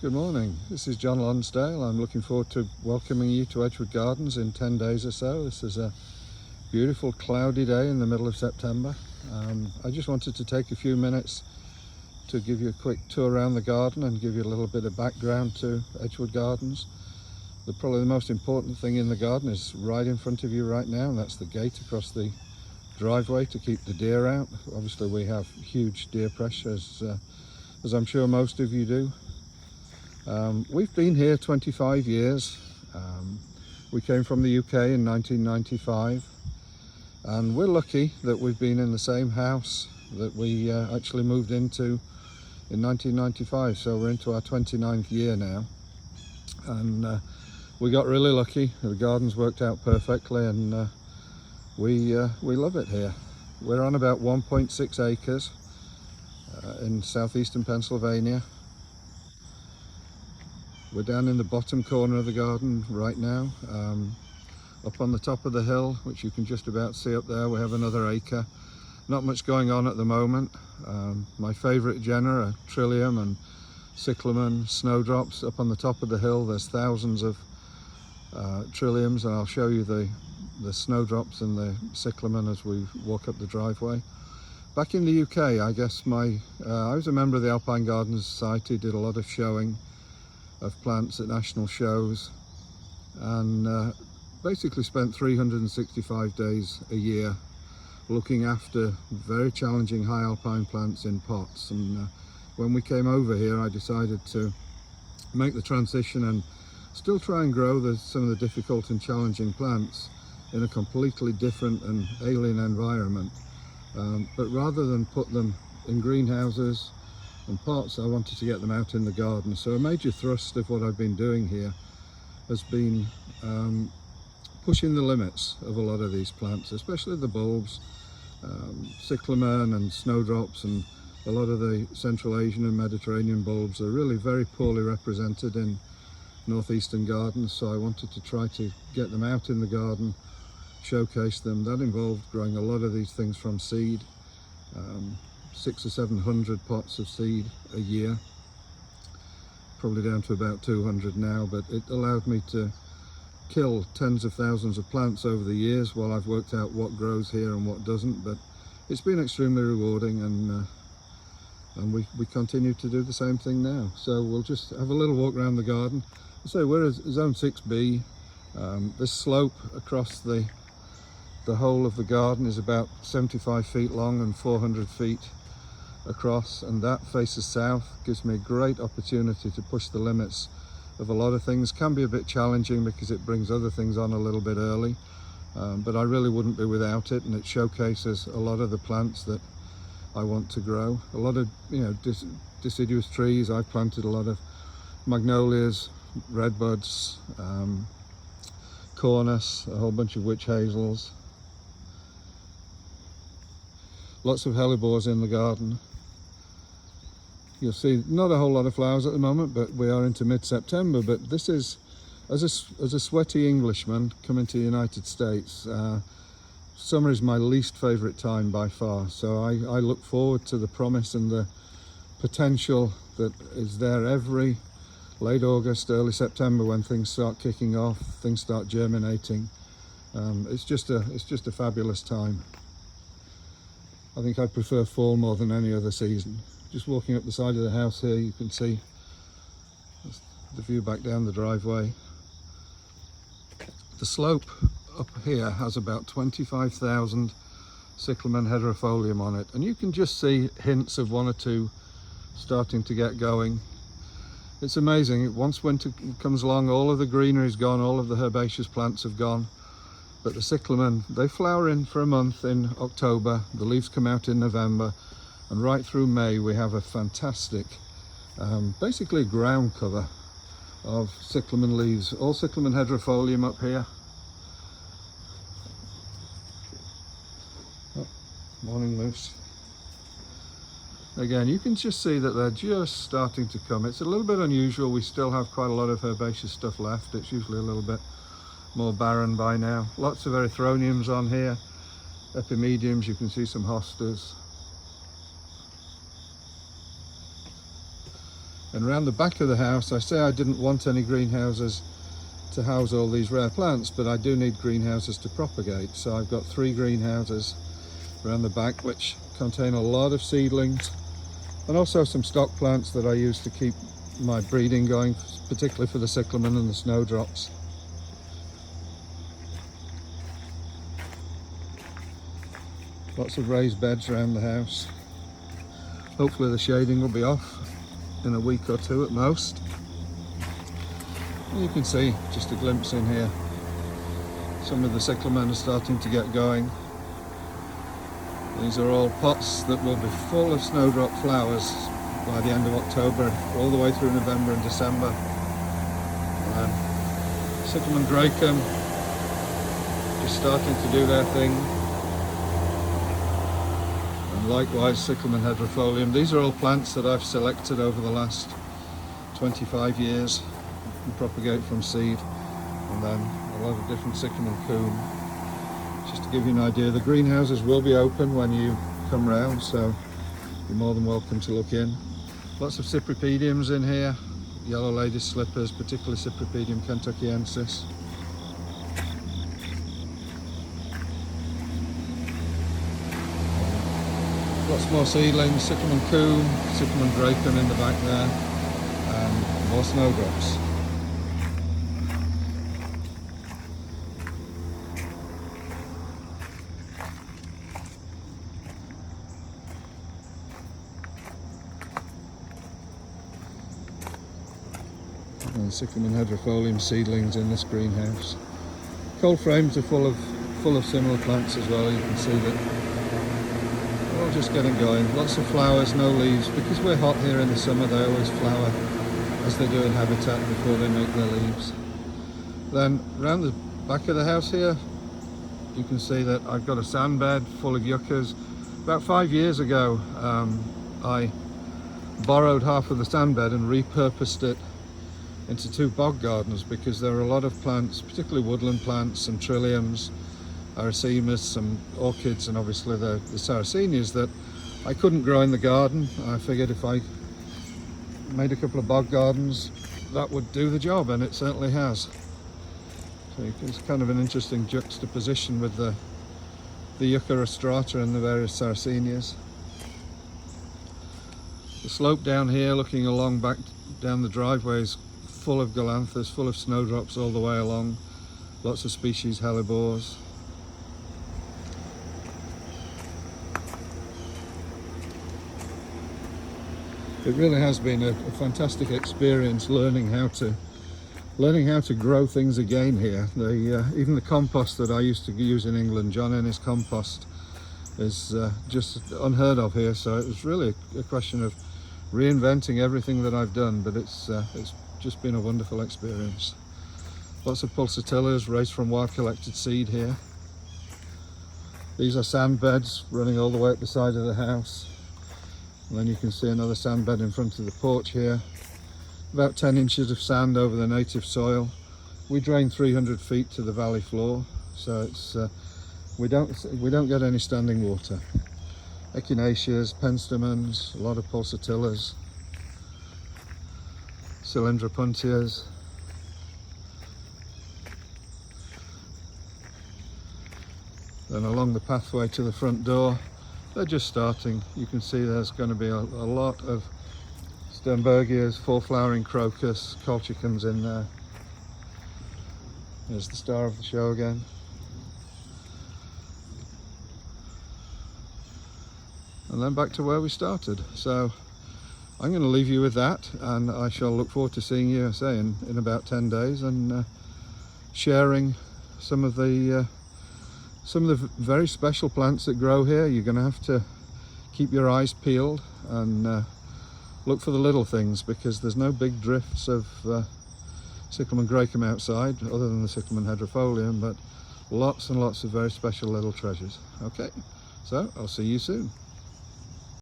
Good morning, this is John Lonsdale. I'm looking forward to welcoming you to Edgewood Gardens in 10 days or so. This is a beautiful cloudy day in the middle of September. I just wanted to take a few minutes to give you a quick tour around the garden and give you a little bit of background to Edgewood Gardens. Probably the most important thing in the garden is right in front of you right now, and that's the gate across the driveway to keep the deer out. Obviously we have huge deer pressure, as I'm sure most of you do. We've been here 25 years. We came from the UK in 1995, and we're lucky that we've been in the same house that we actually moved into in 1995, so we're into our 29th year now, and we got really lucky. The gardens worked out perfectly, and we love it here. We're on about 1.6 acres in southeastern Pennsylvania. We're down in the bottom corner of the garden right now. Up on the top of the hill, which you can just about see up there, we have another acre. Not much going on at the moment. My favourite genera are trillium and cyclamen, snowdrops. Up on the top of the hill there's thousands of trilliums, and I'll show you the snowdrops and the cyclamen as we walk up the driveway. Back in the UK, I guess I was a member of the Alpine Gardens Society, did a lot of showing of plants at national shows, and basically spent 365 days a year looking after very challenging high alpine plants in pots. And when we came over here, I decided to make the transition and still try and grow some of the difficult and challenging plants in a completely different and alien environment, but rather than put them in greenhouses and pots, I wanted to get them out in the garden. So a major thrust of what I've been doing here has been pushing the limits of a lot of these plants, especially the bulbs. Cyclamen and snowdrops and a lot of the Central Asian and Mediterranean bulbs are really very poorly represented in northeastern gardens, so I wanted to try to get them out in the garden, showcase them. That involved growing a lot of these things from seed. 600 or 700 pots of seed a year, probably down to about 200 now, but it allowed me to kill tens of thousands of plants over the years while I've worked out what grows here and what doesn't. But it's been extremely rewarding, and we continue to do the same thing now. So we'll just have a little walk around the garden. So we're at zone 6B. This slope across the whole of the garden is about 75 feet long and 400 feet across, and that faces south. Gives me a great opportunity to push the limits of a lot of things. Can be a bit challenging because it brings other things on a little bit early, but I really wouldn't be without it, and it showcases a lot of the plants that I want to grow. A lot of deciduous trees. I've planted a lot of magnolias, redbuds, cornus, a whole bunch of witch hazels, lots of hellebores in the garden. You'll see not a whole lot of flowers at the moment, but we are into mid-September. But this is, as a sweaty Englishman coming to the United States, summer is my least favourite time by far. So I look forward to the promise and the potential that is there every late August, early September, when things start kicking off, things start germinating. It's just a fabulous time. I think I prefer fall more than any other season. Just walking up the side of the house here, you can see the view back down the driveway. The slope up here has about 25,000 cyclamen hederifolium on it, and you can just see hints of one or two starting to get going. It's amazing. Once winter comes along, all of the greenery is gone, all of the herbaceous plants have gone. But the cyclamen, they flower in for a month in October, the leaves come out in November, and right through May we have a fantastic, basically ground cover of cyclamen leaves. All cyclamen hederifolium up here. Oh, morning moose. Again, you can just see that they're just starting to come. It's a little bit unusual. We still have quite a lot of herbaceous stuff left. It's usually a little bit more barren by now. Lots of erythroniums on here, epimediums, you can see some hostas. And around the back of the house, I say I didn't want any greenhouses to house all these rare plants, but I do need greenhouses to propagate. So I've got 3 greenhouses around the back which contain a lot of seedlings and also some stock plants that I use to keep my breeding going, particularly for the cyclamen and the snowdrops. Lots of raised beds around the house. Hopefully the shading will be off in a week or 2 at most. And you can see just a glimpse in here. Some of the cyclamen are starting to get going. These are all pots that will be full of snowdrop flowers by the end of October, all the way through November and December. Cyclamen Dracum just starting to do their thing. And likewise Cyclamen Hydrofolium. These are all plants that I've selected over the last 25 years and propagate from seed. And then a lot of different Cyclamen Coum. Just to give you an idea, the greenhouses will be open when you come round, so you're more than welcome to look in. Lots of Cypripediums in here, yellow lady slippers, particularly Cypripedium kentuckiensis. Lots more seedlings, Cyclamen Coum, Cyclamen Dracum in the back there, and more snowdrops. And Cyclamen Hydrofolium seedlings in this greenhouse. Cold frames are full of similar plants as well. You can see that they're all just getting going. Lots of flowers, no leaves. Because we're hot here in the summer, they always flower as they do in habitat before they make their leaves. Then around the back of the house here, you can see that I've got a sand bed full of yuccas. About 5 years ago, I borrowed half of the sand bed and repurposed it into 2 bog gardens, because there are a lot of plants, particularly woodland plants, some trilliums, aracemas, some orchids, and obviously the sarracenias that I couldn't grow in the garden. I figured if I made a couple of bog gardens, that would do the job, and it certainly has. So it's kind of an interesting juxtaposition with the Yucca rostrata and the various sarracenias. The slope down here, looking along back down the driveways, full of galanthus, full of snowdrops all the way along. Lots of species hellebores. It really has been a fantastic experience learning how to grow things again here. Even the compost that I used to use in England, John Ennis compost, is just unheard of here. So it was really a question of reinventing everything that I've done, but it's just been a wonderful experience. Lots of pulsatillas raised from wild collected seed here. These are sand beds running all the way up the side of the house. And then you can see another sand bed in front of the porch here. About 10 inches of sand over the native soil. We drain 300 feet to the valley floor, so it's we don't get any standing water. Echinaceas, penstemons, a lot of pulsatillas, cylindropuntias. Then along the pathway to the front door, they're just starting. You can see there's going to be a lot of Sternbergias, full flowering crocus, colchicums in there. There's the star of the show again. And then back to where we started. So I'm going to leave you with that, and I shall look forward to seeing you, I say, in about 10 days, and sharing some of the very special plants that grow here. You're going to have to keep your eyes peeled and look for the little things, because there's no big drifts of Cyclamen Dracum outside other than the Cyclamen Hydrofolium, but lots and lots of very special little treasures. Okay, so I'll see you soon.